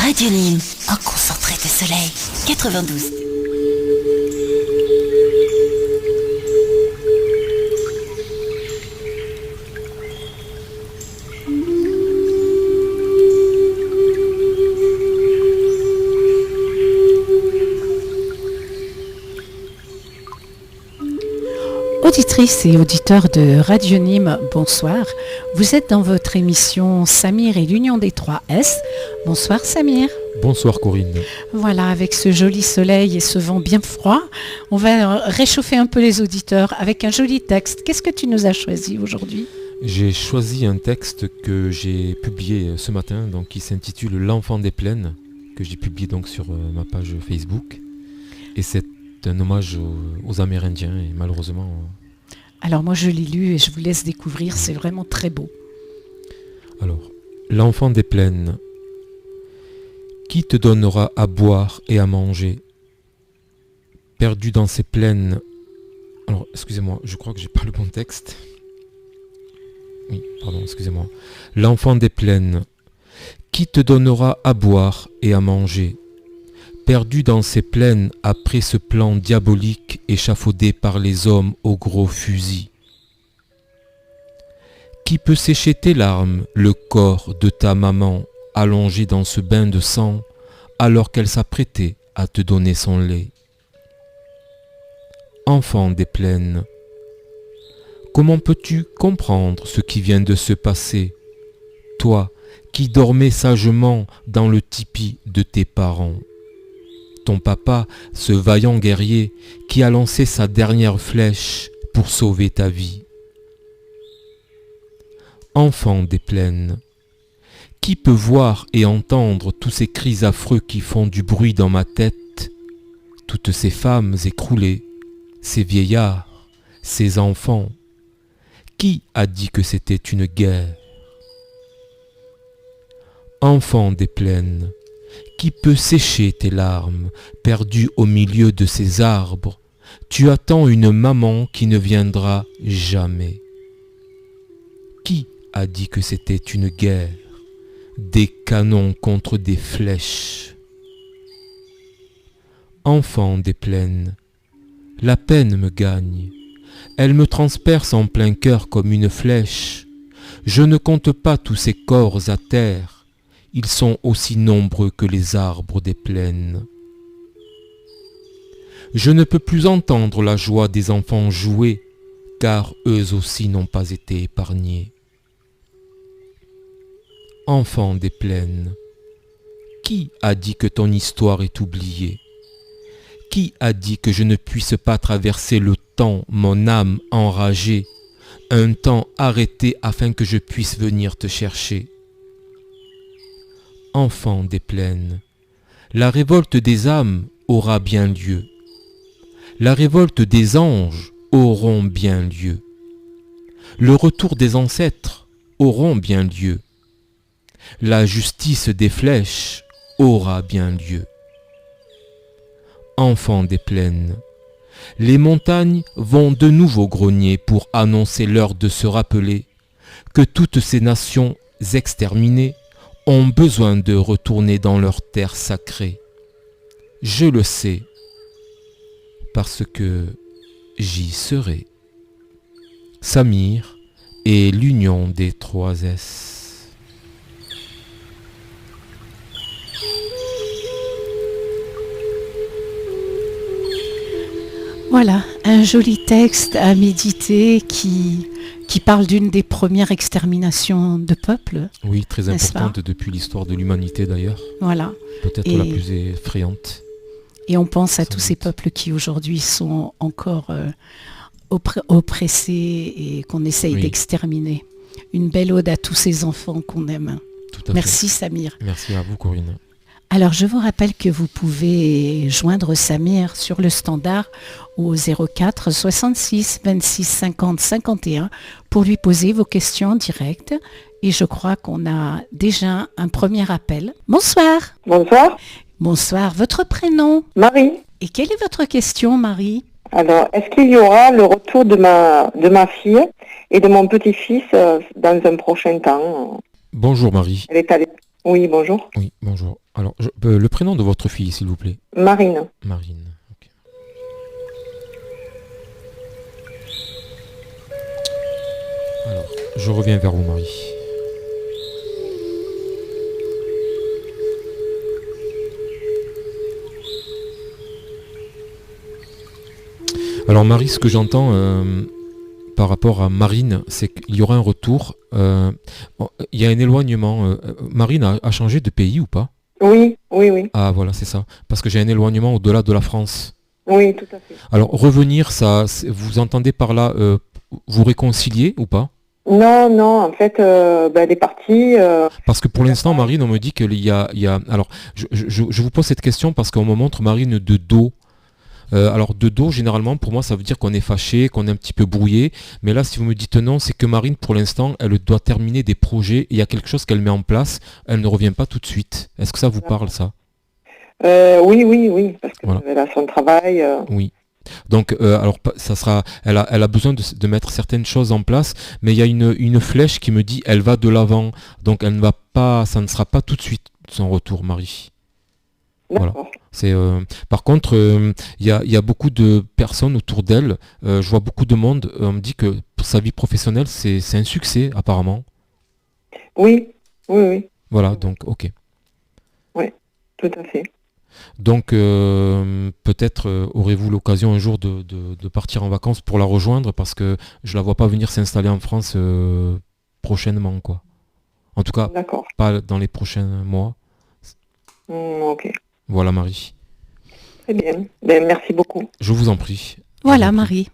Radio Nîmes, en concentré de soleil. 92. Auditrices et auditeurs de Radio Nîmes, bonsoir. Vous êtes dans votre émission Samir et l'Union des 3S. Bonsoir Samir. Bonsoir Corinne. Voilà, avec ce joli soleil et ce vent bien froid, on va réchauffer un peu les auditeurs avec un joli texte. Qu'est-ce que tu nous as choisi aujourd'hui ? J'ai choisi un texte que j'ai publié ce matin, donc qui s'intitule L'enfant des plaines, que j'ai publié donc sur ma page Facebook. Et c'est un hommage aux Amérindiens et malheureusement... Alors moi je l'ai lu et je vous laisse découvrir, c'est vraiment très beau. Alors, l'enfant des plaines, qui te donnera à boire et à manger, perdu dans ces plaines... Alors, excusez-moi, je crois que j'ai pas le bon texte. Oui, pardon, excusez-moi. L'enfant des plaines, qui te donnera à boire et à manger, perdu dans ces plaines après ce plan diabolique échafaudé par les hommes aux gros fusils. Qui peut sécher tes larmes, le corps de ta maman allongé dans ce bain de sang alors qu'elle s'apprêtait à te donner son lait? Enfant des plaines, comment peux-tu comprendre ce qui vient de se passer, toi qui dormais sagement dans le tipi de tes parents? Ton papa, ce vaillant guerrier qui a lancé sa dernière flèche pour sauver ta vie. Enfant des plaines, qui peut voir et entendre tous ces cris affreux qui font du bruit dans ma tête, toutes ces femmes écroulées, ces vieillards, ces enfants? Qui a dit que c'était une guerre? Enfant des plaines, qui peut sécher tes larmes, perdu au milieu de ces arbres? Tu attends une maman qui ne viendra jamais. Qui a dit que c'était une guerre? Des canons contre des flèches. Enfant des plaines, la peine me gagne. Elle me transperce en plein cœur comme une flèche. Je ne compte pas tous ces corps à terre. Ils sont aussi nombreux que les arbres des plaines. Je ne peux plus entendre la joie des enfants jouer, car eux aussi n'ont pas été épargnés. Enfant des plaines, qui a dit que ton histoire est oubliée? Qui a dit que je ne puisse pas traverser le temps, mon âme enragée, un temps arrêté afin que je puisse venir te chercher? Enfant des plaines, la révolte des âmes aura bien lieu. La révolte des anges auront bien lieu. Le retour des ancêtres auront bien lieu. La justice des flèches aura bien lieu. Enfant des plaines, les montagnes vont de nouveau grogner pour annoncer l'heure de se rappeler que toutes ces nations exterminées ont besoin de retourner dans leur terre sacrée. Je le sais, parce que j'y serai. Samir et l'Union des 3S. Voilà, un joli texte à méditer qui parle d'une des premières exterminations de peuples. Oui, très importante depuis l'histoire de l'humanité d'ailleurs. Voilà. Peut-être la plus effrayante. Et on pense à tous ces peuples qui aujourd'hui sont encore oppressés et qu'on essaye d'exterminer. Une belle ode à tous ces enfants qu'on aime. Tout à fait. Merci Samir. Merci à vous Corinne. Alors je vous rappelle que vous pouvez joindre Samir sur le standard au 04 66 26 50 51 pour lui poser vos questions directes. Et je crois qu'on a déjà un premier appel. Bonsoir. Bonsoir. Bonsoir. Votre prénom? Marie. Et quelle est votre question, Marie? Alors, est-ce qu'il y aura le retour de ma fille et de mon petit-fils dans un prochain temps? Bonjour Marie. Elle est allée. Oui, bonjour. Oui, bonjour. Alors, le prénom de votre fille, s'il vous plaît. Marine. Marine. Ok. Alors, je reviens vers vous, Marie. Alors Marie, ce que j'entends par rapport à Marine, c'est qu'il y aura un retour. Il y a un éloignement. Marine a changé de pays ou pas? Oui, oui, oui. Ah voilà, c'est ça. Parce que j'ai un éloignement au-delà de la France. Oui, tout à fait. Alors revenir, vous entendez par là vous réconcilier ou pas? Non, non, en fait, elle est partie. Parce que pour l'instant, Marine, on me dit qu'il y a. Alors, je vous pose cette question parce qu'on me montre Marine de dos. Alors de dos, généralement, pour moi, ça veut dire qu'on est fâché, qu'on est un petit peu brouillé. Mais là, si vous me dites non, c'est que Marine, pour l'instant, elle doit terminer des projets. Et il y a quelque chose qu'elle met en place. Elle ne revient pas tout de suite. Est-ce que ça vous parle, ça? Oui, oui, oui, parce Voilà. qu'elle a son travail. Oui. Donc, alors, ça sera, elle a besoin de mettre certaines choses en place, mais il y a une flèche qui me dit, elle va de l'avant. Donc, elle ne va pas, ça ne sera pas tout de suite son retour, Marie. Voilà. D'accord. Par contre, il y a beaucoup de personnes autour d'elle. Je vois beaucoup de monde. On me dit que pour sa vie professionnelle, c'est un succès, apparemment. Oui, oui, oui, Voilà, donc, ok. tout à fait. Donc, peut-être aurez-vous l'occasion un jour de partir en vacances pour la rejoindre, parce que je la vois pas venir s'installer en France prochainement, quoi. En tout cas, D'accord. pas dans les prochains mois. Ok. Voilà, Marie. Très bien. Ben, merci beaucoup. Je vous en prie. Voilà, Avec- Marie.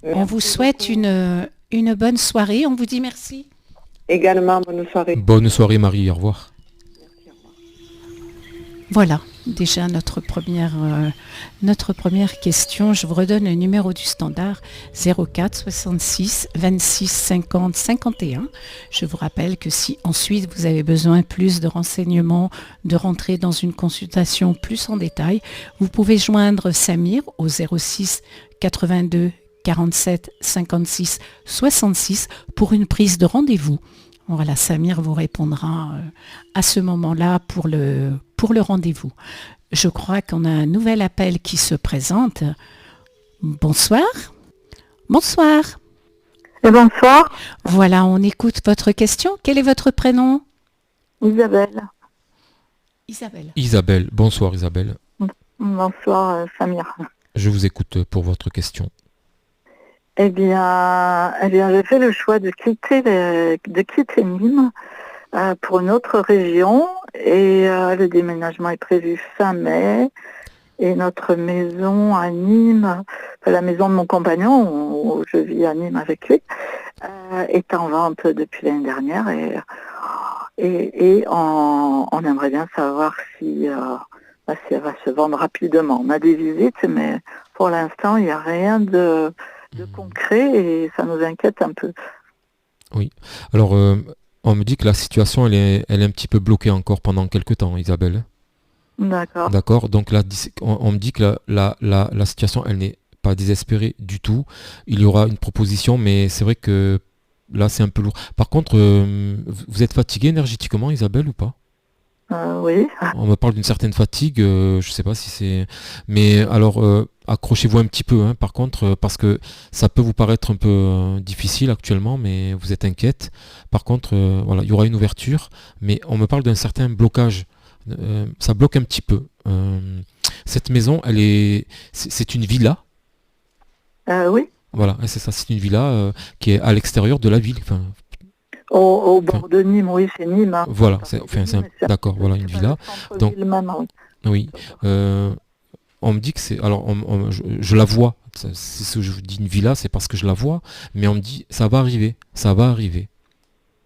On Merci vous souhaite beaucoup. une bonne soirée. On vous dit merci. Également, bonne soirée. Bonne soirée, Marie. Au revoir. Merci, au revoir. Voilà, déjà notre première question. Je vous redonne le numéro du standard 04 66 26 50 51. Je vous rappelle que si ensuite vous avez besoin plus de renseignements, de rentrer dans une consultation plus en détail, vous pouvez joindre Samir au 06 82 47 56 66 pour une prise de rendez-vous. Voilà, Samir vous répondra à ce moment-là pour le rendez-vous. Je crois qu'on a un nouvel appel qui se présente. Bonsoir. Bonsoir. Et bonsoir, Voilà, on écoute votre question. Quel est votre prénom? Isabelle. Isabelle. Isabelle. Bonsoir, Isabelle. Bonsoir, Samir. Je vous écoute pour votre question. Eh bien, j'ai fait le choix de quitter Nîmes pour une autre région et le déménagement est prévu fin mai. Et notre maison à Nîmes, la maison de mon compagnon, où je vis à Nîmes avec lui, est en vente depuis l'année dernière et on aimerait bien savoir si elle va se vendre rapidement. On a des visites, mais pour l'instant, il n'y a rien de concret et ça nous inquiète un peu. Alors, on me dit que la situation, elle est un petit peu bloquée encore pendant quelques temps, Isabelle. D'accord. D'accord. Donc, là, on me dit que la situation, elle n'est pas désespérée du tout. Il y aura une proposition, mais c'est vrai que là, c'est un peu lourd. Par contre, vous êtes fatiguée énergétiquement, Isabelle, ou pas? Oui. On me parle d'une certaine fatigue, je sais pas si c'est... Mais alors, accrochez-vous un petit peu, hein, par contre, parce que ça peut vous paraître un peu difficile actuellement, mais vous êtes inquiète. Par contre, voilà, il y aura une ouverture, mais on me parle d'un certain blocage. Ça bloque un petit peu. Cette maison, c'est une villa. Oui. Voilà, c'est ça, c'est une villa qui est à l'extérieur de la ville. Enfin, Au bord de Nîmes, oui, c'est Nîmes. Hein. voilà, d'accord, voilà, une C'est pas villa. le centre-ville Donc, même, oui. oui. On me dit que c'est... Alors, je la vois. C'est ce que je vous dis, une villa, c'est parce que je la vois. Mais on me dit, ça va arriver. Ça va arriver.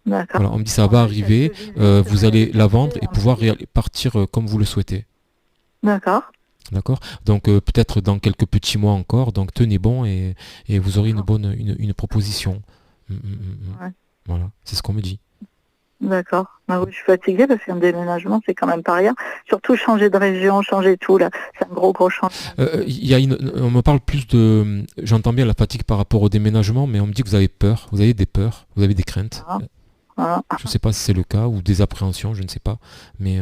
D'accord. Voilà, on me dit, ça va arriver. Vous allez la vendre et pouvoir partir comme vous le souhaitez. D'accord. D'accord? Donc, peut-être dans quelques petits mois encore. Donc, tenez bon et vous aurez une proposition. Ouais. Voilà, c'est ce qu'on me dit. D'accord. Bah oui, je suis fatiguée parce qu'un déménagement, c'est quand même pas rien. Surtout changer de région, changer tout, là. C'est un gros changement. On me parle plus de... J'entends bien la fatigue par rapport au déménagement, mais on me dit que vous avez peur. Vous avez des peurs. Vous avez des craintes. hein. Je ne sais pas si c'est le cas, ou des appréhensions, je ne sais pas. Mais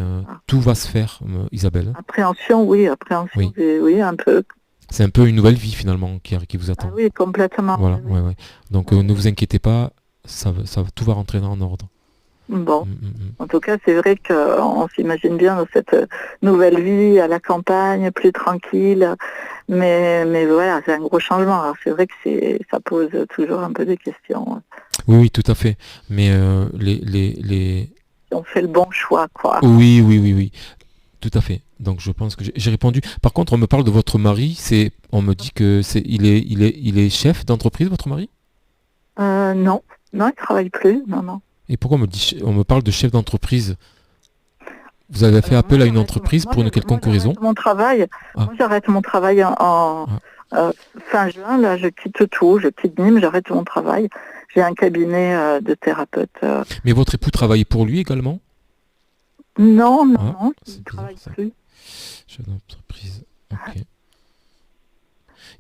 tout va se faire, Isabelle. Appréhension, oui, Oui. oui, un peu. C'est un peu une nouvelle vie finalement qui vous Ah attend. oui, complètement. Voilà, Oui. ouais. Donc ne vous inquiétez pas, tout va rentrer en ordre. Bon, Mm, mm, mm. en tout cas, c'est vrai qu'on s'imagine bien dans cette nouvelle vie à la campagne, plus tranquille. Mais voilà, c'est un gros changement. Alors c'est vrai que ça pose toujours un peu des questions. Oui, oui, tout à fait. Mais les... On fait le bon choix, quoi. Oui, oui, oui, oui. Tout à fait. Donc je pense que j'ai répondu. Par contre, on me parle de votre mari. On me dit que il est chef d'entreprise, votre mari? Non, il travaille plus. Non. Et pourquoi on me parle de chef d'entreprise? Vous avez fait appel à une entreprise pour une quelconque raison? Mon travail. Ah. Moi, j'arrête mon travail fin juin. Là, je quitte tout. Je quitte Nîmes. J'arrête mon travail. J'ai un cabinet de thérapeute. Mais votre époux travaillait pour lui également? Non, Ah, il c'est ne bizarre, travaille ça. plus. Chef d'entreprise. Ok.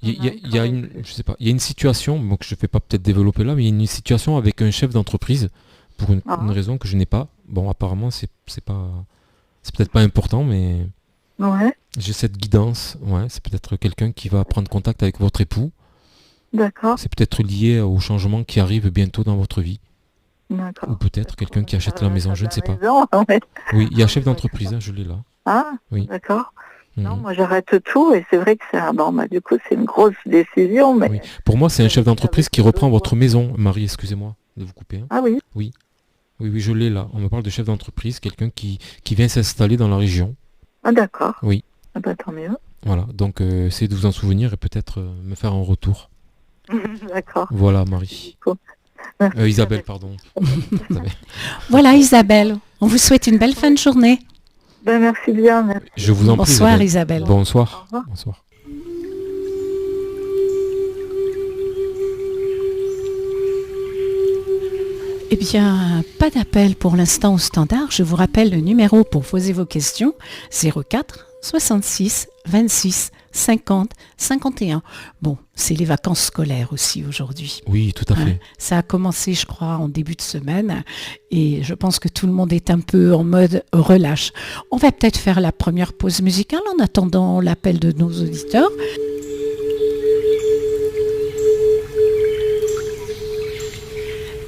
Il y a une, je sais pas, il y a une situation, donc je ne vais pas peut-être développer là, mais il y a une situation avec un chef d'entreprise pour une raison que je n'ai pas. Bon, apparemment, c'est peut-être pas important, mais Ouais, j'ai cette guidance. Ouais, c'est peut-être quelqu'un qui va prendre contact avec votre époux. d'accord. C'est peut-être lié au changement qui arrive bientôt dans votre vie. D'accord. Ou peut-être quelqu'un qui achète la maison, je ne sais pas. Maison, ouais. Oui, il y a chef d'entreprise, hein, je l'ai là. Ah, Oui. d'accord. Non, Mhm. moi j'arrête tout et c'est vrai que du coup c'est une grosse décision, mais Oui. Pour moi, c'est un chef d'entreprise qui reprend votre maison. Marie, excusez-moi de vous couper. Hein. ah oui, Oui, je l'ai là. On me parle de chef d'entreprise, quelqu'un qui vient s'installer dans la région. ah d'accord. Oui. Ah bah tant mieux. Voilà, donc essayez de vous en souvenir et peut-être me faire un retour. D'accord. Voilà, Marie. Merci. Isabelle, pardon. Isabelle. Voilà Isabelle, on vous souhaite une belle fin de journée. Ben, merci bien. Merci. Je vous en prie. Bonsoir Isabelle. Bonsoir. Au revoir. Bonsoir. Eh bien, pas d'appel pour l'instant au standard. Je vous rappelle le numéro pour poser vos questions. 04 66 26 50 51. Bon, c'est les vacances scolaires aussi aujourd'hui. Oui, tout à fait. Ça a commencé, je crois, en début de semaine et je pense que tout le monde est un peu en mode relâche. On va peut-être faire la première pause musicale en attendant l'appel de nos auditeurs.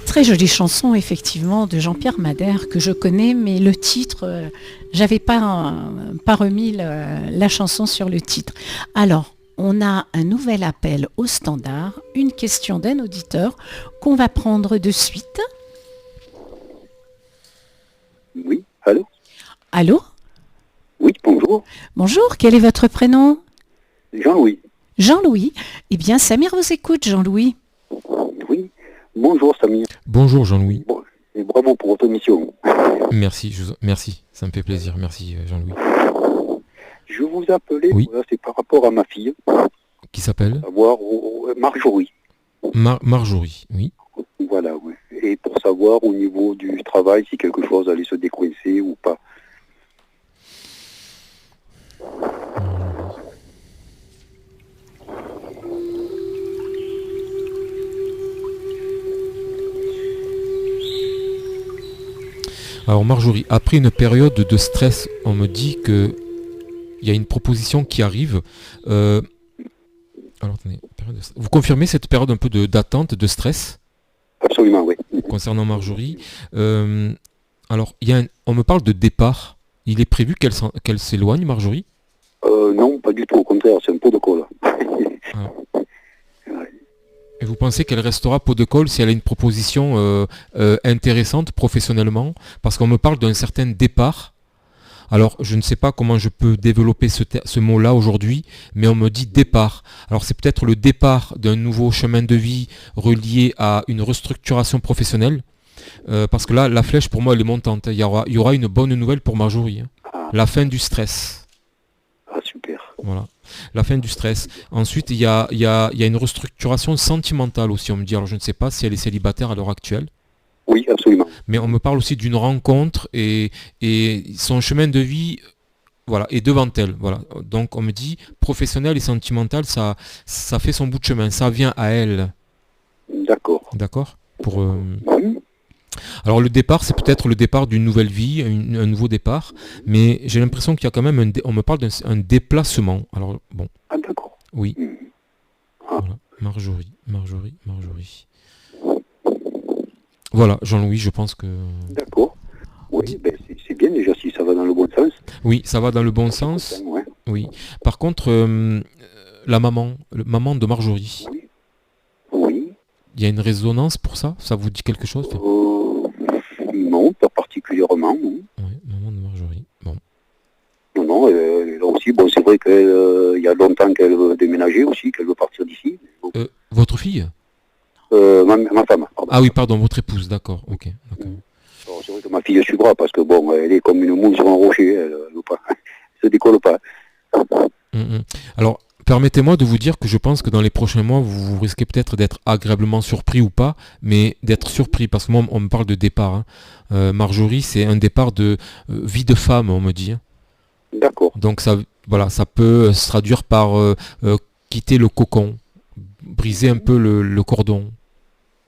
Très jolie chanson, effectivement, de Jean-Pierre Madère que je connais, mais le titre, j'avais pas remis la chanson sur le titre. Alors, on a un nouvel appel au standard, une question d'un auditeur qu'on va prendre de suite. Oui, allô? Allô? Oui, bonjour. Bonjour, quel est votre prénom? Jean-Louis. Jean-Louis. Eh bien, Samir vous écoute, Jean-Louis. Oui. Bonjour Samir. Bonjour Jean-Louis. Bon, et bravo pour votre mission. Merci, merci, ça me fait plaisir. Merci Jean-Louis. Je vous appelais, Oui. voilà, c'est par rapport à ma fille, Qui s'appelle savoir Marjorie. Marjorie, oui. Voilà, oui. Et pour savoir au niveau du travail si quelque chose allait se décoincer ou pas. Alors Marjorie, après une période de stress, on me dit que il y a une proposition qui arrive. Alors attendez, vous confirmez cette période un peu d'attente, de stress Absolument, oui. concernant Marjorie. Alors on me parle de départ. Il est prévu qu'elle s'éloigne, Marjorie? Non, pas du tout, au contraire, c'est un pot de colle. Et vous pensez qu'elle restera pot de colle si elle a une proposition intéressante professionnellement? Parce qu'on me parle d'un certain départ. Alors, je ne sais pas comment je peux développer ce mot-là aujourd'hui, mais on me dit départ. Alors, c'est peut-être le départ d'un nouveau chemin de vie relié à une restructuration professionnelle. Parce que là, la flèche, pour moi, elle est montante. Il y aura une bonne nouvelle pour Marjorie. Hein. La fin du stress. Ah, super. Voilà, la fin du stress. Ensuite, il y a une restructuration sentimentale aussi, on me dit. Alors, je ne sais pas si elle est célibataire à l'heure actuelle. Oui, absolument. Mais on me parle aussi d'une rencontre et son chemin de vie, voilà, est devant elle. Voilà. Donc, on me dit, professionnel et sentimental, ça fait son bout de chemin. Ça vient à elle. D'accord. D'accord? Oui. Alors le départ, c'est peut-être le départ d'une nouvelle vie, un nouveau départ, mais j'ai l'impression qu'il y a quand même on me parle d'un déplacement. Alors bon, Ah, d'accord. oui, Ah. voilà. Marjorie. Voilà, Jean-Louis, je pense que... D'accord. Oui, ben, c'est bien déjà si ça va dans le bon sens. Oui, ça va dans le bon sens. Ouais. Oui. Par contre, la maman de Marjorie, Oui. il y a une résonance pour ça? Ça vous dit quelque chose? Non, pas particulièrement. Non, Oui, maman de Marjorie. Bon. non, là aussi, bon, c'est vrai qu'il y a longtemps qu'elle veut déménager aussi, qu'elle veut partir d'ici. Votre fille? Ma femme, pardon. Ah oui, pardon, votre épouse, d'accord, ok. D'accord. Alors, c'est vrai que ma fille suivra parce que bon, elle est comme une mouche sur un rocher, elle veut pas, elle se décolle pas. Alors, permettez-moi de vous dire que je pense que dans les prochains mois, vous risquez peut-être d'être agréablement surpris ou pas, mais d'être surpris, parce que moi, on me parle de départ. Hein. Marjorie, c'est un départ de vie de femme, on me dit. Hein. D'accord. Donc, ça peut se traduire par quitter le cocon, briser un peu le cordon.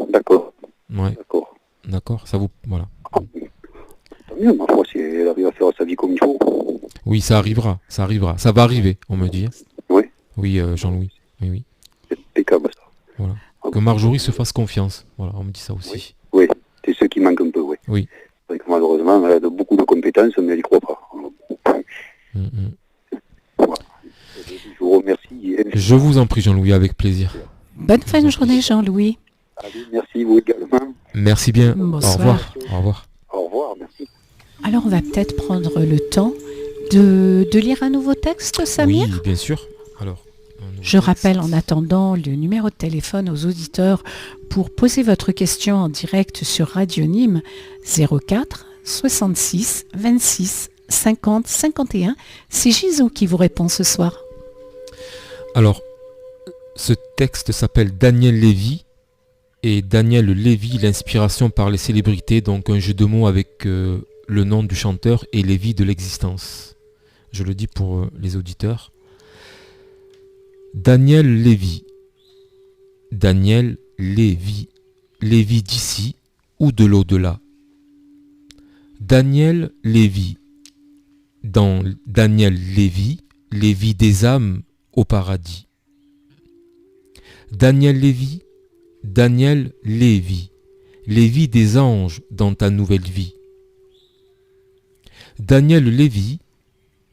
D'accord. Ouais, D'accord. d'accord, ça vous... Voilà. Tant mieux, ma foi, si elle arrive à faire sa vie comme il faut. Oui, ça arrivera, ça va arriver, on me dit. Oui. Oui, Jean-Louis, oui. C'est impeccable, ça. Voilà. Que Marjorie se fasse confiance. Voilà, on me dit ça aussi. Oui, c'est ce qui manque un peu, oui. Oui. C'est vrai que malheureusement, elle a beaucoup de compétences, mais elle n'y croit pas. Voilà. Je vous remercie. Je vous en prie, Jean-Louis, avec plaisir. Bonne fin de journée, Jean-Louis. Allez, merci, vous également. Merci bien. Bonsoir. Au revoir. Au revoir. Au revoir, merci. Alors, on va peut-être prendre le temps de lire un nouveau texte, Samir. Oui, bien sûr. Alors, Je rappelle en attendant le numéro de téléphone aux auditeurs pour poser votre question en direct sur Radio Nîmes 04 66 26 50 51. C'est Gisou qui vous répond ce soir. Alors, ce texte s'appelle Daniel Lévy. Et Daniel Lévy, l'inspiration par les célébrités, donc un jeu de mots avec le nom du chanteur et Lévy de l'existence. Je le dis pour les auditeurs. Daniel Lévy. Daniel Lévy. Lévy d'ici ou de l'au-delà. Daniel Lévy. Dans Daniel Lévy, Lévy des âmes au paradis. Daniel Lévy. Daniel Lévy. Lévy des anges dans ta nouvelle vie. Daniel Lévy.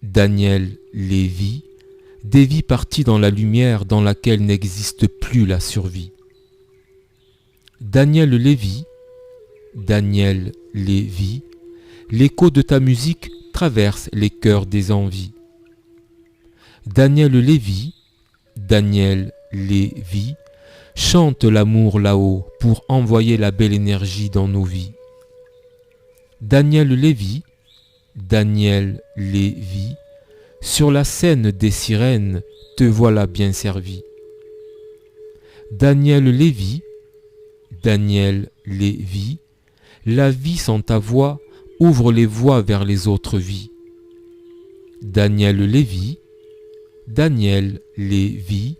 Daniel Lévy. Des vies parties dans la lumière dans laquelle n'existe plus la survie. Daniel Lévy. Daniel Lévy. L'écho de ta musique traverse les cœurs des envies. Daniel Lévy. Daniel Lévy. Chante l'amour là-haut pour envoyer la belle énergie dans nos vies. Daniel Lévy. Daniel Lévy. Sur la scène des sirènes, te voilà bien servi. Daniel Lévy. Daniel Lévy. La vie sans ta voix ouvre les voies vers les autres vies. Daniel Lévy. Daniel Lévy.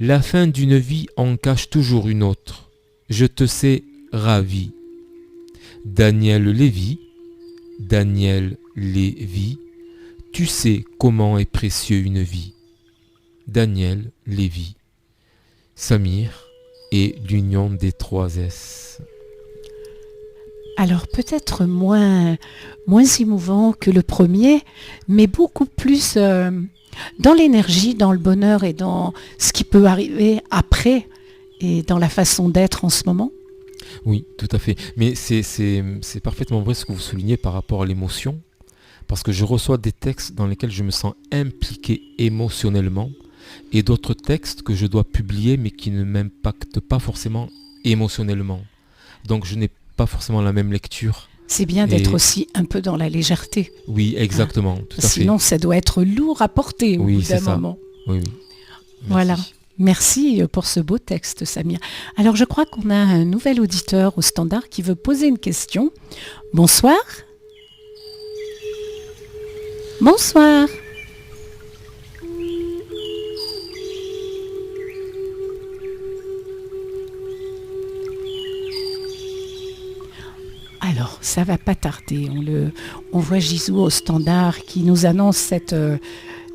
La fin d'une vie en cache toujours une autre. Je te sais ravi. Daniel Lévy. Daniel Lévy. Tu sais comment est précieux une vie. Daniel Lévy. Samir et l'union des 3 S. Alors peut-être moins émouvant que le premier, mais beaucoup plus dans l'énergie, dans le bonheur et dans ce qui peut arriver après et dans la façon d'être en ce moment. Oui, tout à fait. Mais c'est parfaitement vrai ce que vous soulignez par rapport à l'émotion, parce que je reçois des textes dans lesquels je me sens impliqué émotionnellement et d'autres textes que je dois publier mais qui ne m'impactent pas forcément émotionnellement. Donc je n'ai pas forcément la même lecture. C'est bien d'être aussi un peu dans la légèreté. Oui, exactement, tout à fait. Sinon, ça doit être lourd à porter au bout d'un moment. Oui. Merci. Voilà. Merci pour ce beau texte, Samir. Alors, je crois qu'on a un nouvel auditeur au standard qui veut poser une question. Bonsoir. Bonsoir. ça va pas tarder. On voit Gisou au standard qui nous annonce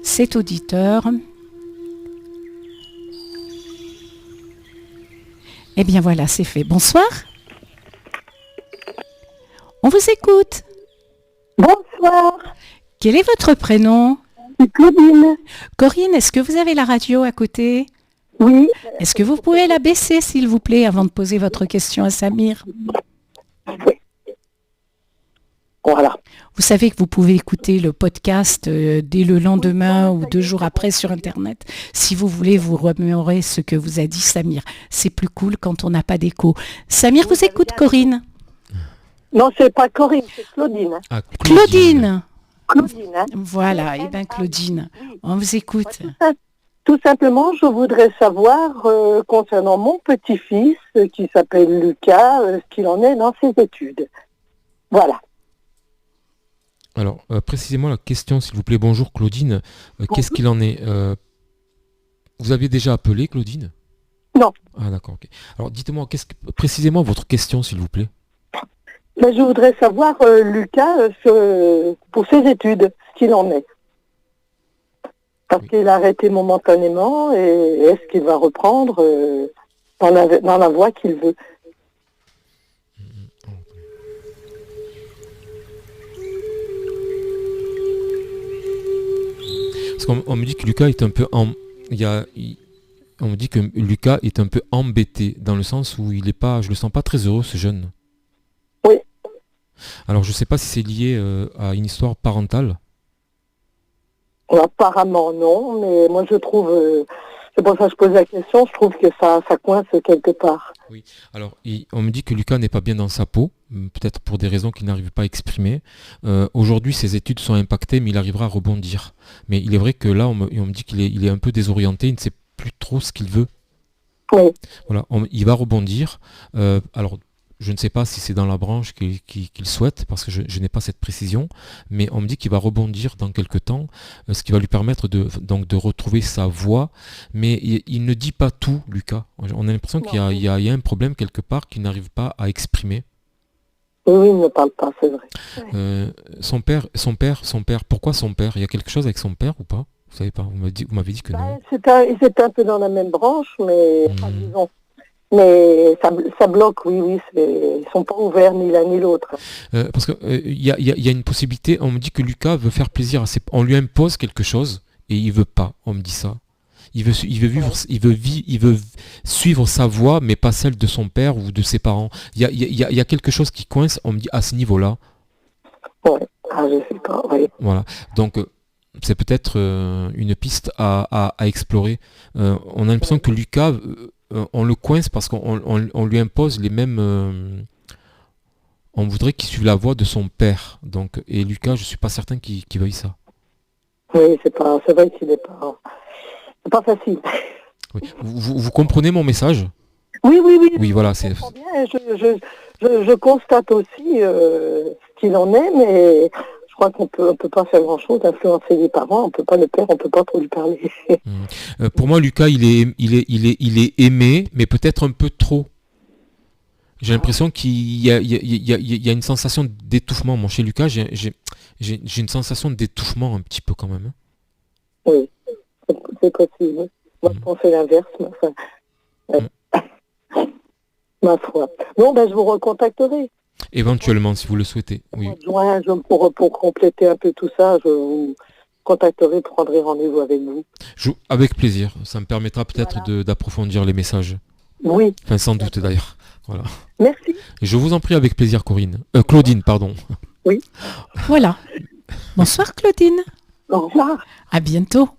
cet auditeur. Eh bien voilà, c'est fait. Bonsoir. On vous écoute. Bonsoir, Quel est votre prénom? c'est Claudine. Corinne, est-ce que vous avez la radio à côté? Oui, Est-ce que vous pouvez la baisser, s'il vous plaît, avant de poser votre question à Samir? voilà. Vous savez que vous pouvez écouter le podcast dès le lendemain ou 2 jours après sur Internet. Si vous voulez vous remémorer ce que vous a dit Samir. C'est plus cool quand on n'a pas d'écho. Samir vous écoute, Corinne. Non, c'est pas Corinne, c'est Claudine. Ah, Claudine. Claudine, hein. Voilà, et bien Claudine, on vous écoute. Tout simplement, je voudrais savoir, concernant mon petit-fils, qui s'appelle Lucas, ce qu'il en est dans ses études. Voilà. Alors, précisément la question, s'il vous plaît. Bonjour Claudine. Qu'est-ce qu'il en est? Vous aviez déjà appelé Claudine? Non. Ah d'accord, ok. Alors dites-moi, précisément votre question, s'il vous plaît. Ben, je voudrais savoir, Lucas, pour ses études, ce qu'il en est. Parce qu'il a arrêté momentanément, et est-ce qu'il va reprendre dans la voie qu'il veut? Parce qu'on me dit que Lucas est un peu on me dit que Lucas est un peu embêté, dans le sens où il est pas, je le sens pas très heureux, ce jeune. Oui. Alors je sais pas si c'est lié à une histoire parentale. Apparemment non, mais moi je trouve, c'est pour ça que je pose la question, je trouve que ça coince quelque part. Oui. Alors on me dit que Lucas n'est pas bien dans sa peau, peut-être pour des raisons qu'il n'arrive pas à exprimer. Aujourd'hui ses études sont impactées, mais il arrivera à rebondir. Mais il est vrai que là on me dit qu'il est un peu désorienté, il ne sait plus trop ce qu'il veut. Oui. Voilà, il va rebondir. Alors je ne sais pas si c'est dans la branche qu'il souhaite, parce que je n'ai pas cette précision, mais on me dit qu'il va rebondir dans quelques temps, ce qui va lui permettre de retrouver sa voix, mais il ne dit pas tout, Lucas. On a l'impression qu'il y a un problème quelque part qu'il n'arrive pas à exprimer. Oui, il ne parle pas, c'est vrai. Son père, pourquoi son père? Il y a quelque chose avec son père ou pas? Vous savez pas, vous m'avez dit que non. Ils étaient un peu dans la même branche, mais disons. Mais ça bloque, oui, ils sont pas ouverts ni l'un ni l'autre. Parce que il y a une possibilité. On me dit que Lucas veut faire plaisir on lui impose quelque chose et il veut pas. On me dit ça. Il veut suivre sa voie, mais pas celle de son père ou de ses parents. Il y a quelque chose qui coince. On me dit à ce niveau-là. Ouais. Ah, je sais pas. Oui. Voilà. Donc c'est peut-être une piste à explorer. On a l'impression que Lucas on le coince parce qu'on lui impose les mêmes. On voudrait qu'il suive la voie de son père. Donc, et Lucas, je suis pas certain qu'il veuille ça. Oui, c'est vrai qu'il n'est pas. C'est pas facile. Oui. Vous comprenez mon message? Oui. Oui, voilà, Je comprends bien. Je constate aussi ce qu'il en est, mais je crois qu'on peut pas faire grand-chose, influencer les parents. On peut pas le père, on peut pas trop lui parler. Pour moi, Lucas, il est aimé, mais peut-être un peu trop. J'ai l'impression qu'il y a une sensation d'étouffement. Moi, chez Lucas, j'ai une sensation d'étouffement un petit peu quand même. Oui, c'est possible. Moi, je pensais l'inverse, mais enfin, ma foi. Non, je vous recontacterai. Éventuellement, si vous le souhaitez. Oui. Pour compléter un peu tout ça, je vous contacterai, prendrai rendez-vous avec vous. Avec plaisir. Ça me permettra peut-être d'approfondir les messages. Oui. Enfin, sans doute d'ailleurs. Voilà. Merci. Je vous en prie avec plaisir, Claudine, pardon. Oui. Voilà. Bonsoir Claudine. Au revoir. À bientôt.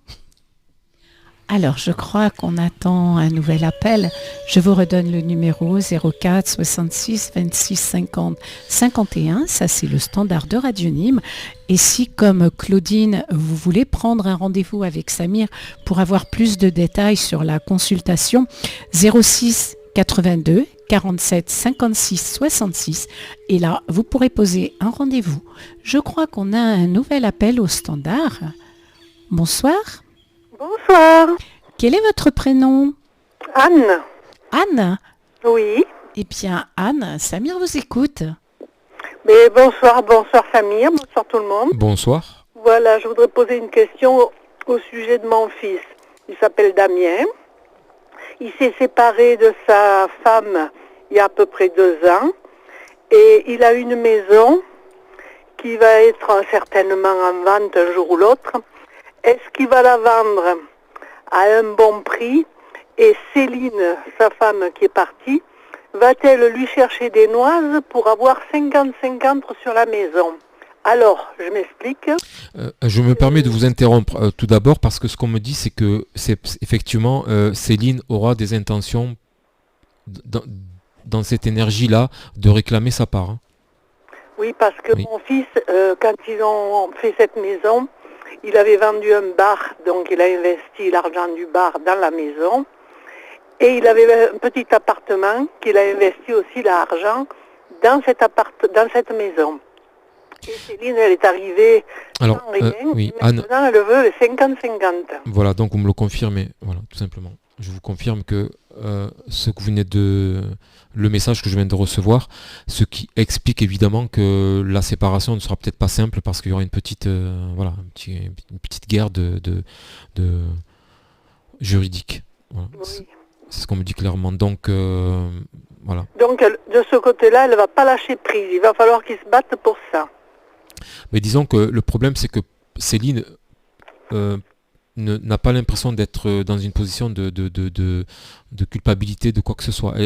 Alors, je crois qu'on attend un nouvel appel. Je vous redonne le numéro 04 66 26 50 51. Ça, c'est le standard de Radio Nîmes. Et si, comme Claudine, vous voulez prendre un rendez-vous avec Samir pour avoir plus de détails sur la consultation, 06 82 47 56 66. Et là, vous pourrez poser un rendez-vous. Je crois qu'on a un nouvel appel au standard. Bonsoir. Bonsoir. Quel est votre prénom? Anne. Anne? Oui. Eh bien, Anne, Samir vous écoute. Mais bonsoir Samir, bonsoir tout le monde. Bonsoir. Voilà, je voudrais poser une question au sujet de mon fils. Il s'appelle Damien. Il s'est séparé de sa femme il y a à peu près 2 ans. Et il a une maison qui va être certainement en vente un jour ou l'autre. Est-ce qu'il va la vendre à un bon prix? Et Céline, sa femme qui est partie, va-t-elle lui chercher des noises pour avoir 50-50 sur la maison? Alors, je m'explique. Je me permets de vous interrompre tout d'abord parce que ce qu'on me dit, c'est que effectivement Céline aura des intentions dans cette énergie-là de réclamer sa part. Hein. Oui, parce que Oui. mon fils, quand ils ont fait cette maison, il avait vendu un bar, donc il a investi l'argent du bar dans la maison. Et il avait un petit appartement qu'il a investi aussi l'argent dans cette maison. Et Céline, elle est arrivée Alors, sans rien, oui, et maintenant elle veut les 50-50. Voilà, donc vous me le confirmez, voilà, tout simplement. Je vous confirme que ce que vous venez le message que je viens de recevoir, ce qui explique évidemment que la séparation ne sera peut-être pas simple parce qu'il y aura une petite, voilà, une petite guerre de juridique. Voilà. Oui. C'est ce qu'on me dit clairement. Donc, voilà. Donc de ce côté-là, elle ne va pas lâcher prise. Il va falloir qu'ils se battent pour ça. Mais disons que le problème, c'est que Céline n'a pas l'impression d'être dans une position de culpabilité, de quoi que ce soit.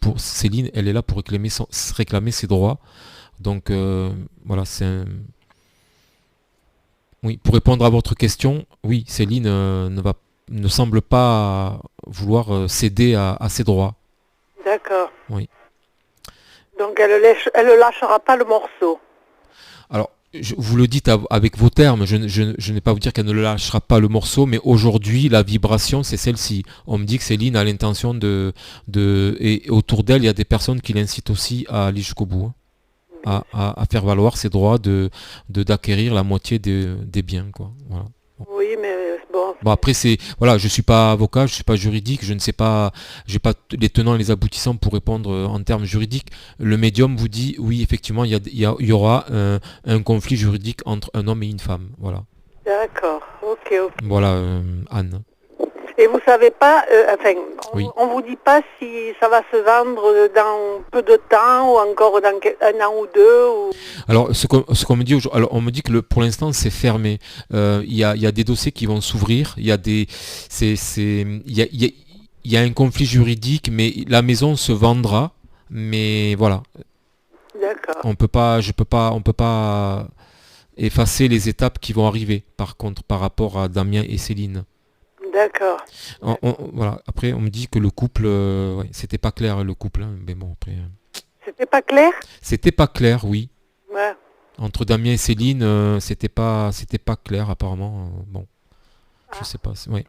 Pour Céline, elle est là pour réclamer ses droits. Donc, voilà, c'est un... Oui, pour répondre à votre question, oui, Céline ne semble pas vouloir céder à ses droits. D'accord. Oui. Donc elle ne lâchera pas le morceau. Alors, vous le dites avec vos termes, je n'ai pas à vous dire qu'elle ne lâchera pas le morceau, mais aujourd'hui, la vibration, c'est celle-ci. On me dit que Céline a l'intention et autour d'elle, il y a des personnes qui l'incitent aussi à aller jusqu'au bout, hein, à faire valoir ses droits d'acquérir la moitié des biens, quoi. Voilà. Oui, mais bon. Bon, après, voilà, je suis pas avocat, je suis pas juridique, je ne sais pas, j'ai pas les tenants et les aboutissants pour répondre en termes juridiques. Le médium vous dit, oui, effectivement, il y aura un conflit juridique entre un homme et une femme. Voilà. D'accord, ok. Voilà, Anne. Et vous savez pas, Oui. on vous dit pas si ça va se vendre dans peu de temps ou encore dans 1 an ou 2 ou... Alors, ce qu'on me dit aujourd'hui, alors on me dit que pour l'instant c'est fermé. Il y a des dossiers qui vont s'ouvrir. Il y a un conflit juridique, mais la maison se vendra. Mais voilà. D'accord. On peut pas effacer les étapes qui vont arriver. Par contre, par rapport à Damien et Céline. D'accord. Voilà. Après, on me dit que le couple, c'était pas clair le couple. Hein, mais bon, après. C'était pas clair? C'était pas clair, oui. Ouais. Entre Damien et Céline, c'était pas clair apparemment. Bon, je sais pas. Oui.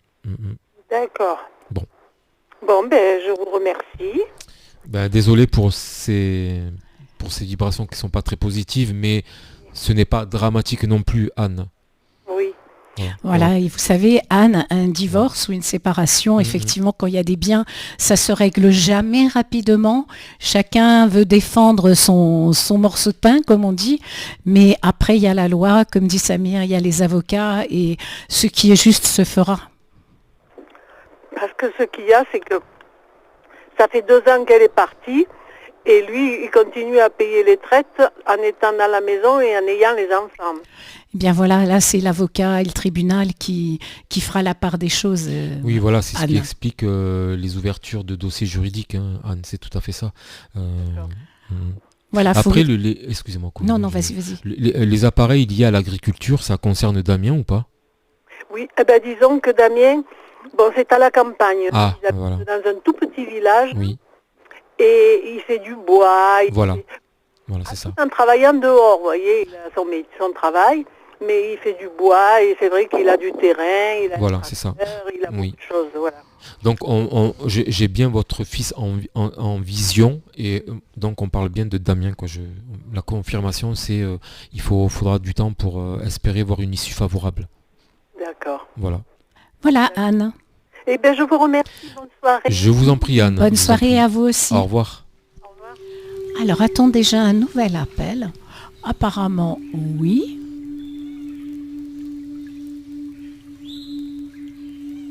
D'accord. Bon. Bon, ben, je vous remercie. Ben, désolé pour ces vibrations qui sont pas très positives, mais ce n'est pas dramatique non plus, Anne. Oui. Voilà, et vous savez, Anne, un divorce ou une séparation, effectivement, quand il y a des biens, ça se règle jamais rapidement. Chacun veut défendre son morceau de pain, comme on dit, mais après, il y a la loi, comme dit Samir, il y a les avocats, et ce qui est juste se fera. Parce que ce qu'il y a, c'est que ça fait 2 ans qu'elle est partie, et lui, il continue à payer les traites en étant dans la maison et en ayant les enfants. Eh bien voilà, là c'est l'avocat et le tribunal qui fera la part des choses. Oui, voilà, c'est ce qui Anne. explique les ouvertures de dossiers juridiques, hein, Anne, c'est tout à fait ça. Voilà, Après, excusez-moi. Non, vas-y. Les appareils liés à l'agriculture, ça concerne Damien ou pas? Oui, eh ben, disons que Damien, bon, c'est à la campagne. Ah, Il habite voilà. dans un tout petit village. Oui, Et il fait du bois. voilà, c'est ça. En travaillant dehors, vous voyez, il a son travail, mais il fait du bois et c'est vrai qu'il a du terrain, il a Voilà, un c'est ça. tracteur, il a Oui. beaucoup de choses, voilà. Donc j'ai bien votre fils en vision et donc on parle bien de Damien, quoi. La confirmation, c'est il faudra du temps pour espérer voir une issue favorable. D'accord. Voilà. Voilà, Anne. Eh bien, je vous remercie, bonne soirée. Je vous en prie, Anne. Bonne soirée à vous aussi. Au revoir. Alors, attends déjà un nouvel appel. Apparemment, oui.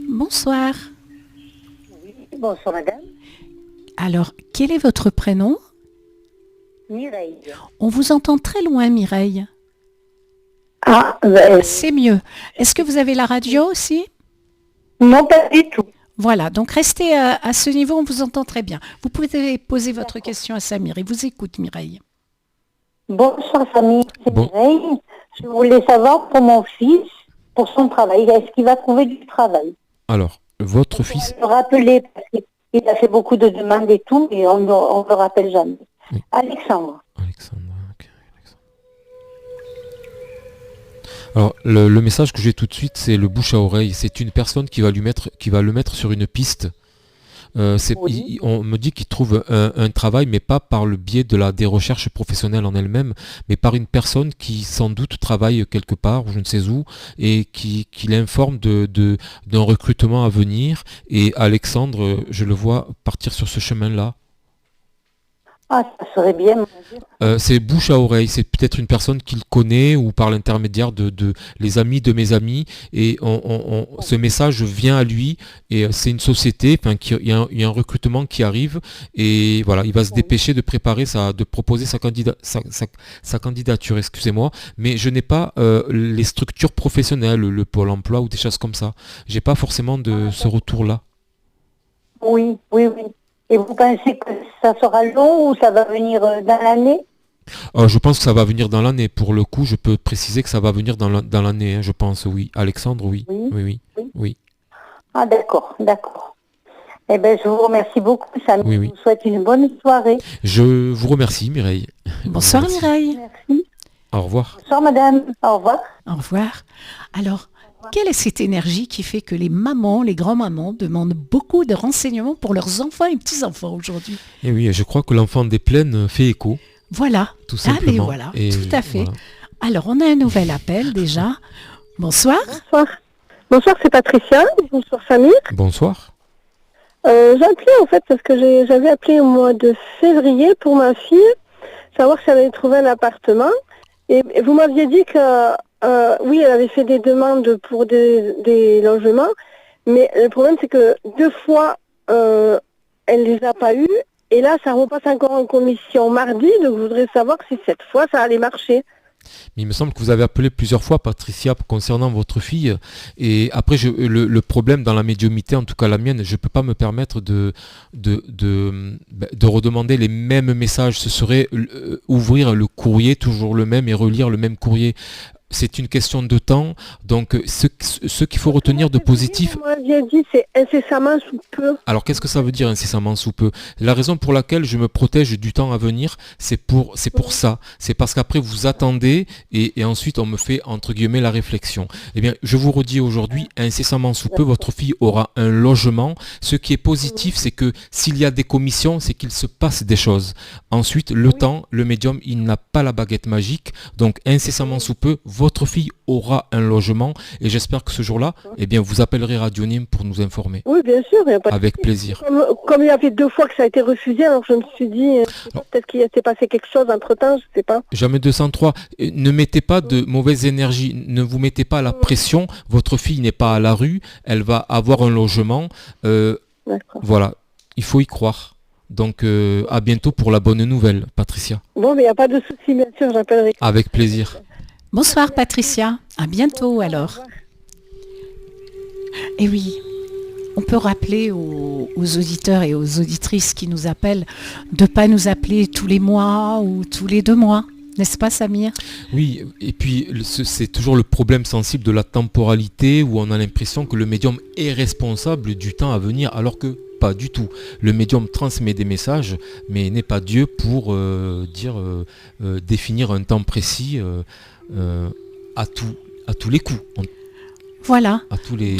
Bonsoir. Bonsoir madame. Alors, quel est votre prénom? Mireille. On vous entend très loin, Mireille. Ah, C'est mieux. Est-ce que vous avez la radio aussi? non, pas du tout. Voilà, donc restez à ce niveau, on vous entend très bien. Vous pouvez poser votre question à Samir. Il vous écoute, Mireille. Bonsoir famille, c'est Bon. Mireille. Je voulais savoir pour mon fils, pour son travail, est-ce qu'il va trouver du travail? Alors, votre fils... On le rappeler parce qu'il a fait beaucoup de demandes et tout, mais on ne le rappelle jamais. Oui. Alexandre. Alexandre, ok, Alexandre. Alors, le message que j'ai tout de suite, c'est le bouche à oreille. C'est une personne qui va le mettre sur une piste. Oui. On me dit qu'il trouve un travail, mais pas par le biais des recherches professionnelles en elles-mêmes, mais par une personne qui sans doute travaille quelque part, je ne sais où, et qui l'informe d'un recrutement à venir. Et Alexandre, je le vois partir sur ce chemin-là. Ah, ça serait bien, mon Dieu. C'est bouche à oreille, c'est peut-être une personne qu'il connaît ou par l'intermédiaire de les amis de mes amis, et ce message vient à lui, et c'est une société, il y a un recrutement qui arrive, et voilà, il va se dépêcher de préparer de proposer sa candidature, excusez-moi, mais je n'ai pas les structures professionnelles, le Pôle emploi ou des choses comme ça. J'ai pas forcément de ce retour-là. Oui, oui, oui. Et vous pensez que ça sera long ou ça va venir dans l'année? Je pense que ça va venir dans l'année. Pour le coup, je peux préciser que ça va venir dans l'année, hein, je pense, oui. Alexandre, oui. Oui. Ah, d'accord, d'accord. Eh bien, je vous remercie beaucoup, Samir. Oui. Je vous souhaite une bonne soirée. Je vous remercie, Mireille. Bonsoir, Merci. Mireille. Merci. Au revoir. Bonsoir, madame. Au revoir. Au revoir. Alors, quelle est cette énergie qui fait que les mamans, les grands-mamans demandent beaucoup de renseignements pour leurs enfants et petits-enfants aujourd'hui? Et oui, je crois que l'enfant des plaines fait écho, Voilà. tout Ah, mais simplement. voilà, Et tout à fait. voilà. Alors, on a un nouvel appel déjà. Bonsoir. Bonsoir. Bonsoir, c'est Patricia. Bonsoir, Samir. Bonsoir. J'ai appelé en fait parce que j'avais appelé au mois de février pour ma fille, savoir si elle avait trouvé un appartement. Et vous m'aviez dit que oui, elle avait fait des demandes pour des logements, mais le problème c'est que 2 fois elle les a pas eues. Et là, ça repasse encore en commission mardi, donc je voudrais savoir si cette fois ça allait marcher. Mais il me semble que vous avez appelé plusieurs fois, Patricia, concernant votre fille. Et après, le problème dans la médiumnité, en tout cas la mienne, je ne peux pas me permettre de redemander les mêmes messages. Ce serait ouvrir le courrier, toujours le même, et relire le même courrier. C'est une question de temps. Donc, ce qu'il faut retenir de positif... Vous m'aviez dit c'est incessamment sous peu. Alors, qu'est-ce que ça veut dire incessamment sous peu? La raison pour laquelle je me protège du temps à venir, c'est pour ça. C'est parce qu'après, vous attendez et ensuite, on me fait, entre guillemets, la réflexion. Eh bien, je vous redis aujourd'hui, incessamment sous peu, votre fille aura un logement. Ce qui est positif, c'est que s'il y a des commissions, c'est qu'il se passe des choses. Ensuite, le temps, le médium, il n'a pas la baguette magique. Donc, incessamment sous peu, votre fille aura un logement et j'espère que ce jour-là, eh bien, vous appellerez Radio Nîmes pour nous informer. Oui, bien sûr. Il y a pas de Avec souci. plaisir. Comme il y avait 2 fois que ça a été refusé, alors je me suis dit, peut-être qu'il s'est passé quelque chose entre-temps, je sais pas. Jamais 203. Ne mettez pas de mauvaise énergie. Ne vous mettez pas la pression. Votre fille n'est pas à la rue. Elle va avoir un logement. D'accord. Voilà. Il faut y croire. Donc, à bientôt pour la bonne nouvelle, Patricia. Bon, mais il n'y a pas de souci, bien sûr, j'appellerai. Avec plaisir. Bonsoir, Patricia. À bientôt alors. Et oui, on peut rappeler aux auditeurs et aux auditrices qui nous appellent de ne pas nous appeler tous les mois ou tous les 2 mois. N'est-ce pas, Samir? Oui, et puis c'est toujours le problème sensible de la temporalité où on a l'impression que le médium est responsable du temps à venir alors que pas du tout. Le médium transmet des messages mais n'est pas Dieu pour définir un temps précis à tous les coups. Voilà. À tous les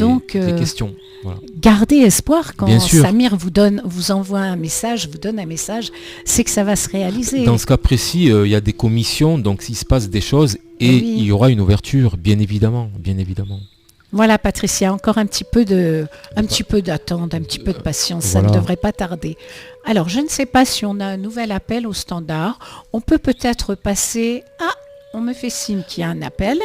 questions. Voilà. Gardez espoir quand Bien sûr. Samir vous envoie un message, vous donne un message, c'est que ça va se réaliser. Dans ce cas précis, il y a des commissions, donc s'il se passe des choses et Oui. il y aura une ouverture, bien évidemment, bien évidemment. Voilà, Patricia, encore un petit peu d'attente, un petit peu de patience, ça Voilà. ne devrait pas tarder. Alors, je ne sais pas si on a un nouvel appel au standard. On peut peut-être passer à on me fait signe qu'il y a un appel.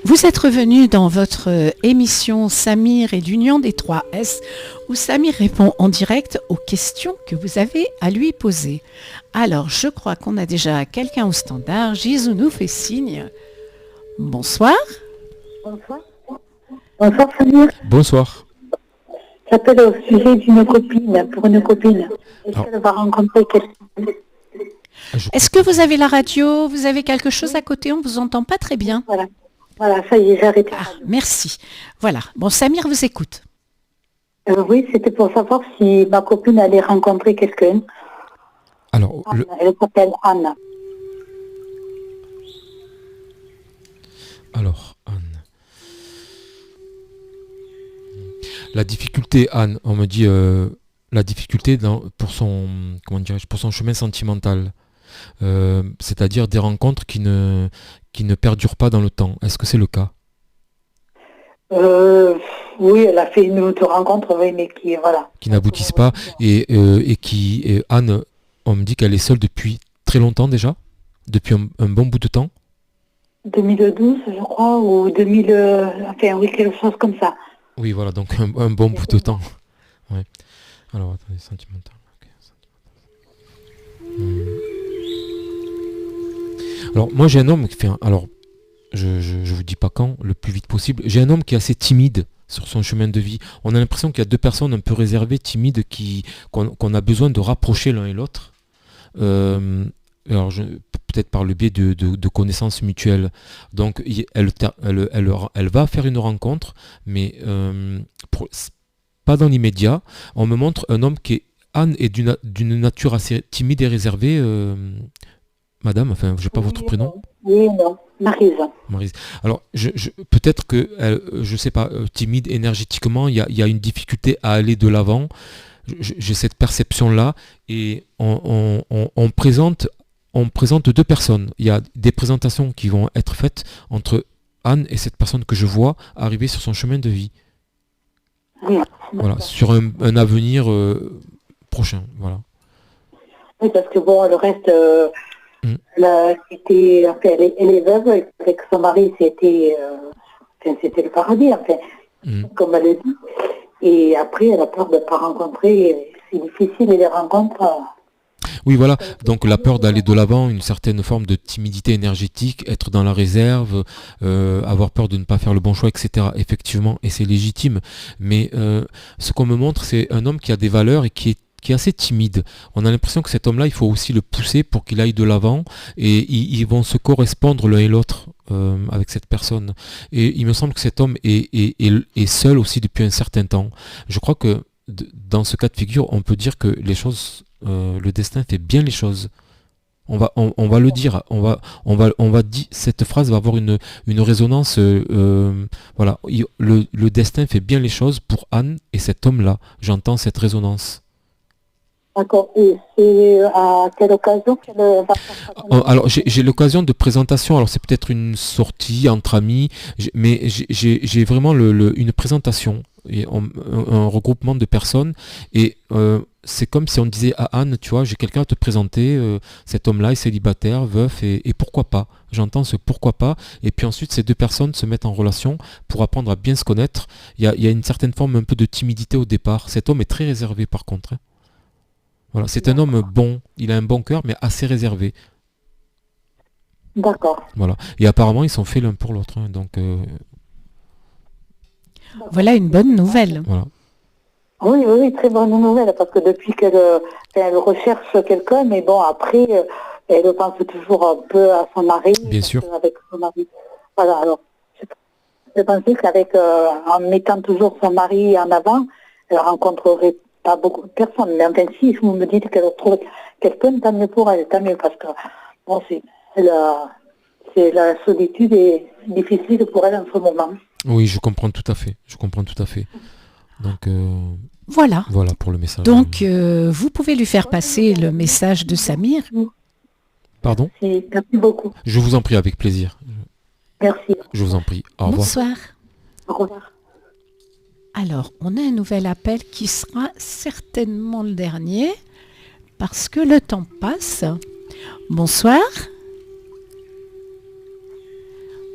Vous êtes revenu dans votre émission Samir et d'Union des 3S, où Samir répond en direct aux questions que vous avez à lui poser. Alors, je crois qu'on a déjà quelqu'un au standard. Gisou nous fait signe. Bonsoir. Bonsoir. Bonsoir Samir. Bonsoir. J'appelle au sujet d'une copine, pour une copine. Est-ce qu'elle va rencontrer quelqu'un? Est-ce que vous avez la radio? Vous avez quelque chose à côté? On ne vous entend pas très bien. Voilà, ça y est, j'ai arrêté. Merci. Voilà. Bon, Samir vous écoute. Oui, c'était pour savoir si ma copine allait rencontrer quelqu'un. Alors, Anne, elle s'appelle Anne. Alors, Anne. La difficulté, Anne, on me dit la difficulté pour son chemin sentimental. C'est-à-dire des rencontres qui ne perdurent pas dans le temps. Est-ce que c'est le cas? Oui, elle a fait une autre rencontre, oui, mais qui n'aboutissent pas. Et Anne, on me dit qu'elle est seule depuis très longtemps déjà? Depuis un bon bout de temps? 2012, je crois, ou 2000... enfin, oui, quelque chose comme ça. Oui, voilà, donc un bon bout de temps. Ouais. Alors, attendez, sentimental. Okay. Alors, moi, j'ai un homme qui fait... Alors, je vous dis pas quand, le plus vite possible. J'ai un homme qui est assez timide sur son chemin de vie. On a l'impression qu'il y a deux personnes un peu réservées, timides, qu'on a besoin de rapprocher l'un et l'autre. Alors, peut-être par le biais de connaissances mutuelles. Donc, elle va faire une rencontre, mais pas dans l'immédiat. On me montre un homme qui est... Anne est d'une nature assez timide et réservée. Madame, enfin, je n'ai pas votre prénom. Oui, non, Maryse. Alors, peut-être que, je ne sais pas, timide énergétiquement, il y a une difficulté à aller de l'avant. J'ai cette perception-là, et on présente deux personnes. Il y a des présentations qui vont être faites entre Anne et cette personne que je vois arriver sur son chemin de vie. Oui. Voilà, sur un avenir prochain. Voilà. Oui, parce que bon, le reste... elle est veuve, avec son mari, c'était le paradis, enfin, comme elle le dit. Et après, elle a peur de ne pas rencontrer, c'est difficile les rencontres. Oui, voilà, donc la peur d'aller de l'avant, une certaine forme de timidité énergétique, être dans la réserve, avoir peur de ne pas faire le bon choix, etc. Effectivement, et c'est légitime. Mais ce qu'on me montre, c'est un homme qui a des valeurs et qui est assez timide. On a l'impression que cet homme-là, il faut aussi le pousser pour qu'il aille de l'avant, et ils vont se correspondre l'un et l'autre avec cette personne. Et il me semble que cet homme est seul aussi depuis un certain temps. Je crois que dans ce cas de figure, on peut dire que les choses, le destin fait bien les choses. On va le dire, on va dire, cette phrase va avoir une résonance. Voilà, le destin fait bien les choses pour Anne et cet homme-là. J'entends cette résonance. D'accord. Et c'est à quelle occasion qu'elle va faire? Alors, j'ai l'occasion de présentation. Alors, c'est peut-être une sortie entre amis, mais j'ai vraiment une présentation, et un regroupement de personnes. Et c'est comme si on disait à Anne, tu vois, j'ai quelqu'un à te présenter. Cet homme-là est célibataire, veuf, et pourquoi pas. J'entends ce pourquoi pas. Et puis ensuite, ces deux personnes se mettent en relation pour apprendre à bien se connaître. Il y a une certaine forme un peu de timidité au départ. Cet homme est très réservé, par contre. Voilà, c'est un homme bon, il a un bon cœur, mais assez réservé. D'accord. Voilà. Et apparemment, ils sont faits l'un pour l'autre. Donc, voilà une bonne nouvelle. Voilà. Oui, très bonne nouvelle, parce que depuis qu'elle recherche quelqu'un, mais bon, après, elle pense toujours un peu à son mari. Bien sûr. Avec son mari. Voilà, alors, je pensais en mettant toujours son mari en avant, elle rencontrerait pas beaucoup de personnes, mais enfin si vous me dites qu'elle trouve quelqu'un, tant mieux pour elle, tant mieux, parce que bon, la solitude est difficile pour elle en ce moment. Oui, je comprends tout à fait. Donc voilà pour le message. Donc vous pouvez lui faire passer le message de Samir. Pardon? Merci beaucoup. Je vous en prie, avec plaisir. Merci. Je vous en prie. Au revoir. Bonsoir. Au revoir. Alors, on a un nouvel appel qui sera certainement le dernier, parce que le temps passe. Bonsoir.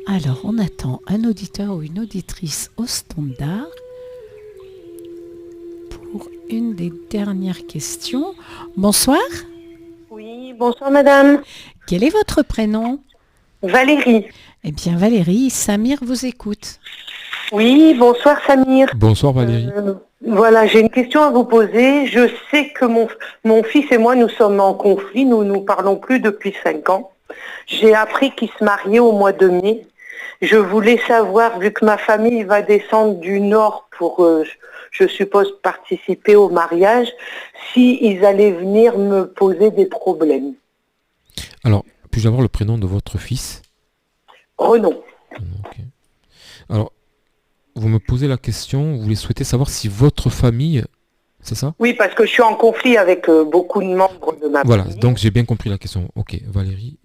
Alors, on attend un auditeur ou une auditrice au standard pour une des dernières questions. Bonsoir. Oui, bonsoir madame. Quel est votre prénom? Valérie. Eh bien Valérie, Samir vous écoute. Oui, bonsoir Samir. Bonsoir Valérie. Voilà, j'ai une question à vous poser. Je sais que mon fils et moi, nous sommes en conflit. Nous ne nous parlons plus depuis 5 ans. J'ai appris qu'il se mariait au mois de mai. Je voulais savoir, vu que ma famille va descendre du Nord pour, je suppose, participer au mariage, s'ils allaient venir me poser des problèmes. Alors, puis-je avoir le prénom de votre fils? Renaud. Okay. Alors, vous me posez la question, vous voulez souhaiter savoir si votre famille, c'est ça? Oui, parce que je suis en conflit avec beaucoup de membres de ma famille. Voilà, donc j'ai bien compris la question. Ok, Valérie.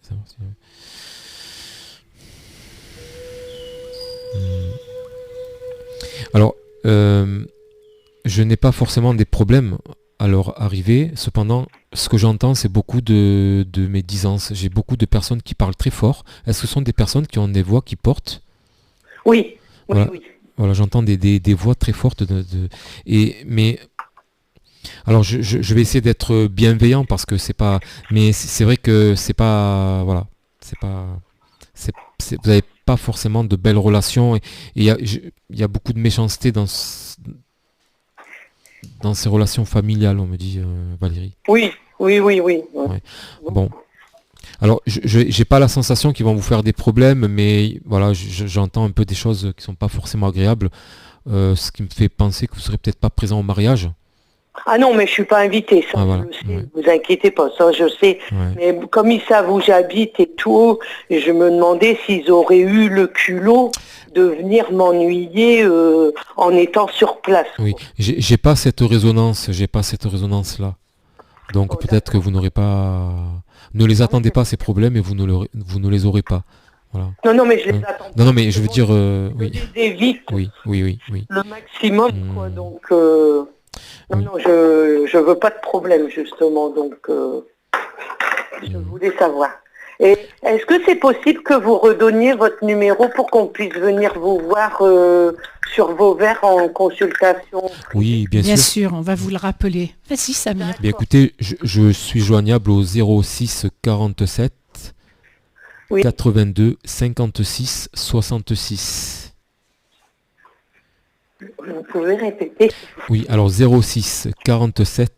Alors, je n'ai pas forcément des problèmes à leur arrivée. Cependant, ce que j'entends, c'est beaucoup de médisance. J'ai beaucoup de personnes qui parlent très fort. Est-ce que ce sont des personnes qui ont des voix qui portent? Oui, voilà. Oui. Voilà, j'entends des voix très fortes. Mais alors, je vais essayer d'être bienveillant parce que c'est pas. Mais c'est vrai que c'est pas. Voilà, c'est pas. Vous n'avez pas forcément de belles relations et il y a beaucoup de méchanceté dans ces relations familiales, on me dit, Valérie. Oui. Ouais. Bon. Alors, je n'ai pas la sensation qu'ils vont vous faire des problèmes, mais voilà, j'entends un peu des choses qui sont pas forcément agréables, ce qui me fait penser que vous serez peut-être pas présent au mariage. Ah non, mais je suis pas invitée, ça, voilà. Je sais, vous inquiétez pas, ça je sais. Ouais. Mais comme ils savent où j'habite et tout, je me demandais s'ils auraient eu le culot de venir m'ennuyer en étant sur place. Oui, j'ai pas cette résonance, là. Donc peut-être que vous n'aurez pas... Ne les attendez pas ces problèmes et vous ne les aurez pas. Voilà. Non, mais je les attends. Non, mais je veux dire... oui. Vite. Oui. Le maximum, quoi, donc... Non, je veux pas de problème, justement, donc je voulais savoir. Et est-ce que c'est possible que vous redonniez votre numéro pour qu'on puisse venir vous voir sur Vauvert en consultation? Oui, bien sûr, on va vous le rappeler. Vas-y, Samir. Bien, écoutez, je suis joignable au 06 47 82 56 66. Vous pouvez répéter? Oui, alors 06 47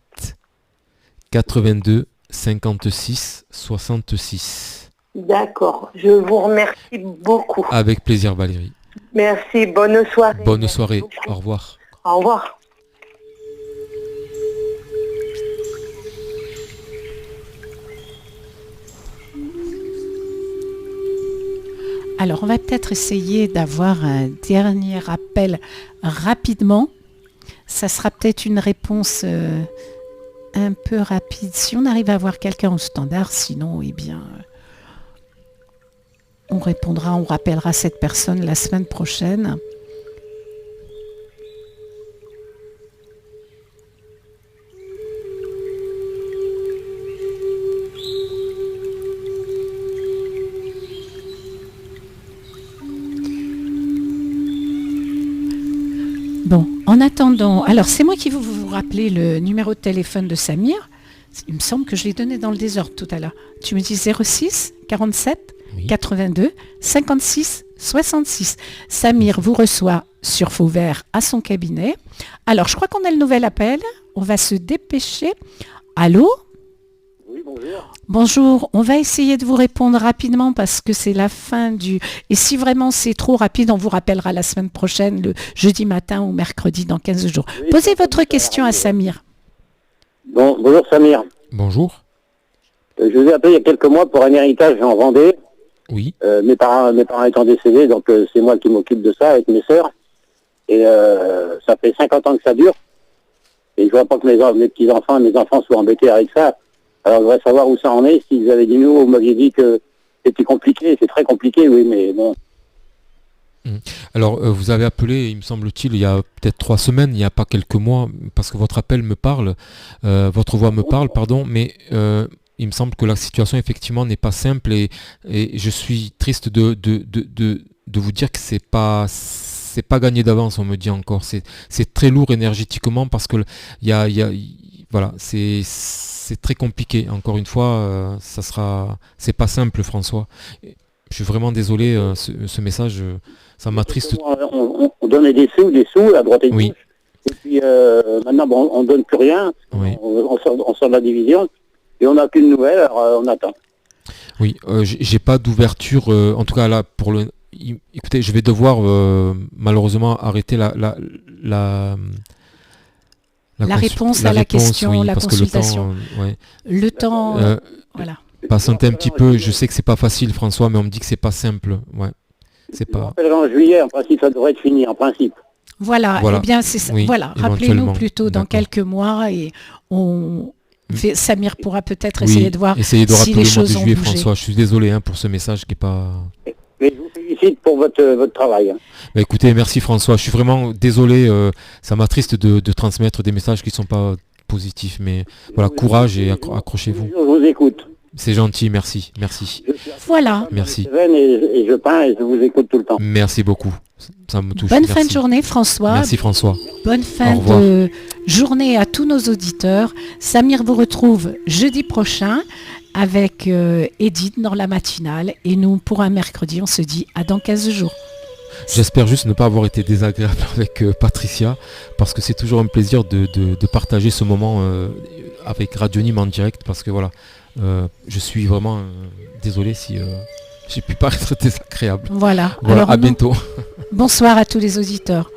82 56 66. D'accord, je vous remercie beaucoup. Avec plaisir Valérie. Merci, bonne soirée. Bonne soirée, au revoir. Au revoir. Alors, on va peut-être essayer d'avoir un dernier appel rapidement. Ça sera peut-être une réponse un peu rapide. Si on arrive à avoir quelqu'un au standard, sinon, eh bien, on rappellera cette personne la semaine prochaine. Bon, en attendant, alors c'est moi qui vais vous rappeler le numéro de téléphone de Samir. Il me semble que je l'ai donné dans le désordre tout à l'heure. Tu me dis 06 47 82 56 66. Samir vous reçoit sur Vauvert à son cabinet. Alors, je crois qu'on a le nouvel appel. On va se dépêcher. Allô? Oui, bonjour. Bonjour, on va essayer de vous répondre rapidement parce que c'est la fin du... Et si vraiment c'est trop rapide, on vous rappellera la semaine prochaine, le jeudi matin ou mercredi dans 15 jours. Oui, posez votre question à Samir. Bonjour Samir. Bonjour. Je vous ai appelé il y a quelques mois pour un héritage en Vendée. Oui. Mes parents étant décédés, donc c'est moi qui m'occupe de ça avec mes sœurs. Et ça fait 50 ans que ça dure. Et je vois pas que mes petits-enfants, mes enfants soient embêtés avec ça. Alors, je voudrais savoir où ça en est. Si vous avez dit nous, vous m'aviez dit que c'était compliqué. C'est très compliqué, oui, mais bon. Alors, vous avez appelé, il me semble-t-il, il y a peut-être 3 semaines, il n'y a pas quelques mois, parce que votre appel me parle, votre voix me parle, pardon, mais il me semble que la situation effectivement n'est pas simple et je suis triste de vous dire que c'est pas gagné d'avance, on me dit encore. C'est très lourd énergétiquement parce que voilà, c'est très compliqué. Encore une fois, c'est pas simple, François. Je suis vraiment désolé, ce message, ça m'attriste. On donnait des sous à droite et gauche. Et puis maintenant, on ne donne plus rien. Oui. On sort de la division et on n'a qu'une nouvelle, alors on attend. Oui, j'ai pas d'ouverture, en tout cas là, écoutez, je vais devoir malheureusement arrêter la réponse à la question, la consultation. Le temps, voilà. Patientez un petit peu, je sais que c'est pas facile, François, mais on me dit que c'est pas simple. Ouais. C'est pas. Je en juillet, en principe, ça devrait être fini, en principe. Voilà. Eh bien, c'est ça. Oui, voilà, rappelez-nous plutôt dans quelques mois et Samir pourra peut-être essayer de voir si les choses ont bougé. François, je suis désolé pour ce message qui est pas. Mais je vous félicite pour votre travail. Bah, écoutez, merci François. Je suis vraiment désolé. Ça m'attriste de transmettre des messages qui sont pas positifs, mais voilà, courage et accrochez-vous. Je vous écoute. C'est gentil, merci. Voilà. Merci. Et je peins et je vous écoute tout le temps. Merci beaucoup. Ça me touche. Bonne fin de journée, François. Merci, François. Bonne fin de journée à tous nos auditeurs. Samir vous retrouve jeudi prochain avec Edith dans la matinale. Et nous, pour un mercredi, on se dit à dans 15 jours. J'espère juste ne pas avoir été désagréable avec Patricia, parce que c'est toujours un plaisir de partager ce moment avec Radio Nîmes en direct, parce que voilà, je suis vraiment désolé si j'ai pu paraître désagréable. Voilà. Alors, à bientôt. Bonsoir à tous les auditeurs.